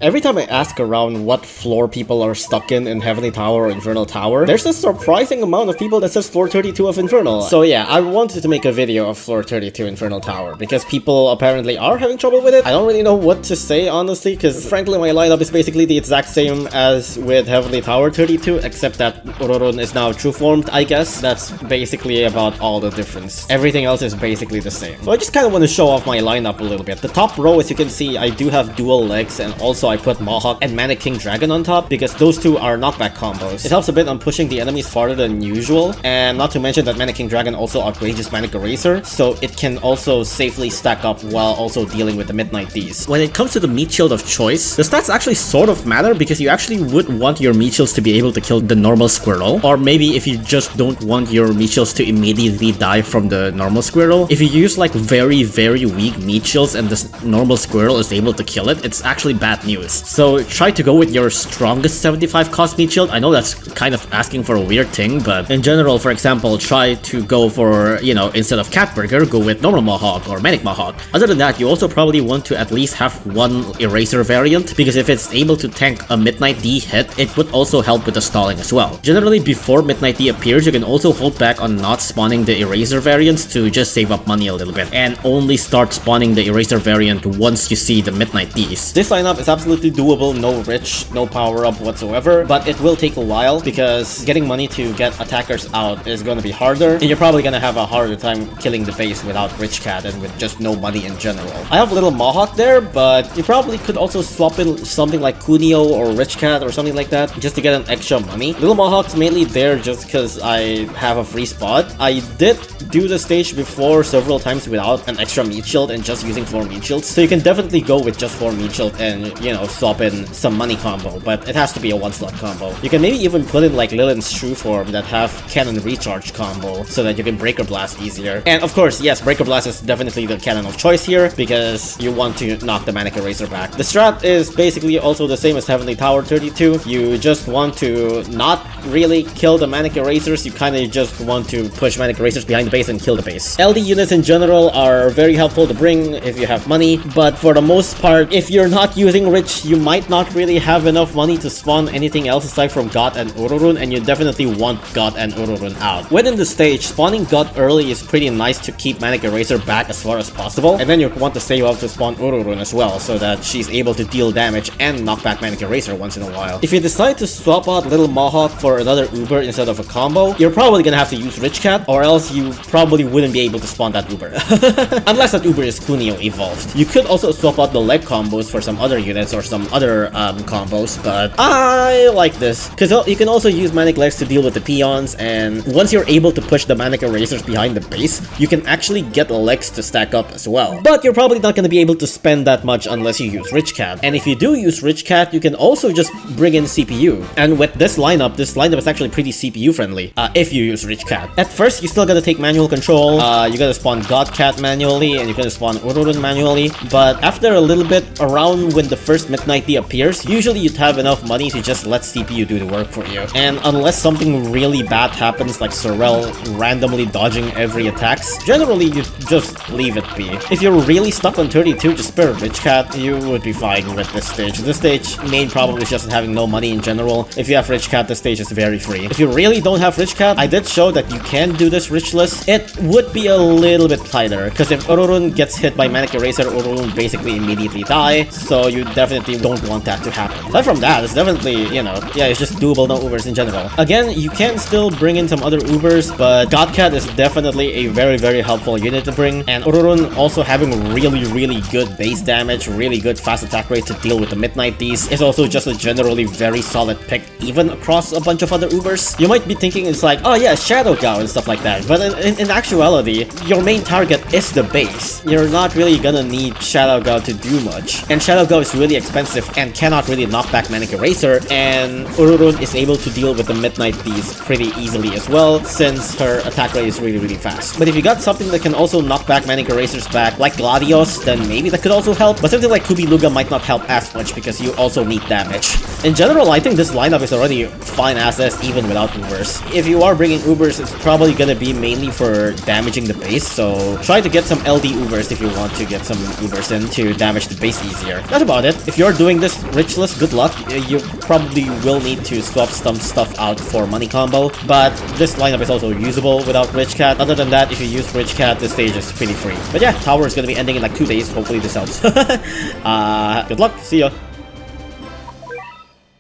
Every time I ask around what floor people are stuck in Heavenly Tower or Infernal Tower, there's a surprising amount of people that says floor 32 of Infernal. So yeah, I wanted to make a video of floor 32 Infernal Tower because people apparently are having trouble with it. I don't really know what to say honestly, because frankly my lineup is basically the exact same as with Heavenly Tower 32, except that Ororun is now true formed, I guess. That's basically about all the difference. Everything else is basically the same. So I just kind of want to show off my lineup a little bit. The top row, as you can see, I do have dual legs, and also I put Mohawk and Manic King Dragon on top because those two are knockback combos. It helps a bit on pushing the enemies farther than usual, and not to mention that Manic King Dragon also outrageous Manic Eraser, so it can also safely stack up while also dealing with the Midnight D's. When it comes to the meat shield of choice, the stats actually sort of matter because you actually would want your meat shields to be able to kill the normal squirrel, or maybe if you just don't want your meat shields to immediately die from the normal squirrel, if you use like very weak meat shields and this normal squirrel is able to kill it, it's actually bad news. So try to go with your strongest 75 cost meat shield. I know that's kind of asking for a weird thing, but in general, for example, try to go for, you know, instead of Cat Burger, go with normal Mohawk or Manic Mohawk. Other than that, you also probably want to at least have one Eraser variant, because if it's able to tank a Midnight D hit, it would also help with the stalling as well. Generally, before Midnight D appears, you can also hold back on not spawning the Eraser variants to just save up money a little bit, and only start spawning the Eraser variant once you see the Midnight Ds. This lineup is absolutely doable, no rich, no power up whatsoever, but it will take a while because getting money to get attackers out is going to be harder, and you're probably going to have a harder time killing the base without Rich Cat and with just no money in general. I have little Mohawk there, but you probably could also swap in something like Kunio or Rich Cat or something like that just to get an extra money. Little Mohawk's mainly there just because I have a free spot. I did do the stage before several times without an extra meat shield and just using 4 meat shields, so you can definitely go with just 4 meat shield and, you know, swap in some money combo, but it has to be a 1-slot combo. You can maybe even put in like Lilith's True Form that have Cannon Recharge combo so that you can Breaker Blast easier. And of course, yes, Breaker Blast is definitely the cannon of choice here because you want to knock the Manic Eraser back. The strat is basically also the same as Heavenly Tower 32. You just want to not really kill the Manic Erasers, you kind of just want to push Manic Erasers behind the base and kill the base. LD units in general are very helpful to bring if you have money, but for the most part, if you're not using Rich, you might not really have enough money to spawn anything else aside from God and Ororun, and you definitely want God and Ororun out. When in the stage, spawning God early is pretty nice to keep Manic Eraser back as far as possible, and then you want to save up to spawn Ororun as well so that she's able to deal damage and knock back Manic Eraser once in a while. If you decide to swap out Little Mohawk for another Uber instead of a combo, you're probably gonna have to use Rich Cat, or else you probably wouldn't be able to spawn that Uber. Unless that Uber is Kunio evolved. You could also swap out the leg combos for some other units or some other combos, but I like this because you can also use Manic Legs to deal with the peons, and once you're able to push the Manic Erasers behind the base, you can actually get legs to stack up as well. But you're probably not going to be able to spend that much unless you use Rich Cat, and if you do use Rich Cat, you can also just bring in CPU, and with this lineup is actually pretty CPU friendly if you use Rich Cat. At first, you still gotta take manual control, you gotta spawn God Cat manually, and you gotta spawn Ororun manually, but after a little bit, around when the first Midnight D appears, usually you'd have enough money to just let CPU do the work for you. And unless something really bad happens, like Sorel randomly dodging every attacks, generally you just leave it be. If you're really stuck on 32, just spare Rich Cat, you would be fine with this stage. This stage, main problem is just having no money in general. If you have Rich Cat, the stage is very free. If you really don't have Rich Cat, I did show that you can do this richless. It would be a little bit tighter, because if Ororun gets hit by Manic Eraser, Ororun basically immediately die, so you definitely don't want that to happen. Aside from that, it's definitely, you know, yeah, it's just doable, no Ubers in general. Again, you can still bring in some other Ubers, but Godcat is definitely a very helpful unit to bring, and Ororun also having really good base damage, really good fast attack rate to deal with the Midnight D's is also just a generally very solid pick, even across a bunch of other Ubers. You might be thinking it's like, oh yeah, Shadow Gao and stuff like that, but in actuality, your main target is the base. You're not really gonna need Shadow Gao to do much, and Shadow Gao is really expensive and cannot really knock back Manic Eraser, and Ororun is able to deal with the Midnight D's pretty easily as well, since her attack rate is really fast. But if you got something that can also knock back Manic Erasers back, like Gladios, then maybe that could also help, but something like Kubi Luga might not help as much because you also need damage. In general, I think this lineup is already fine assets even without Ubers. If you are bringing Ubers, it's probably gonna be mainly for damaging the base, so try to get some LD Ubers if you want to get some Ubers in to damage the base easier. That's about it. If if you're doing this richless, good luck. You probably will need to swap some stuff out for money combo, but this lineup is also usable without Rich Cat. Other than that, if you use Rich Cat, this stage is pretty free. But yeah, tower is gonna be ending in like 2 days. Hopefully this helps. Good luck. See ya.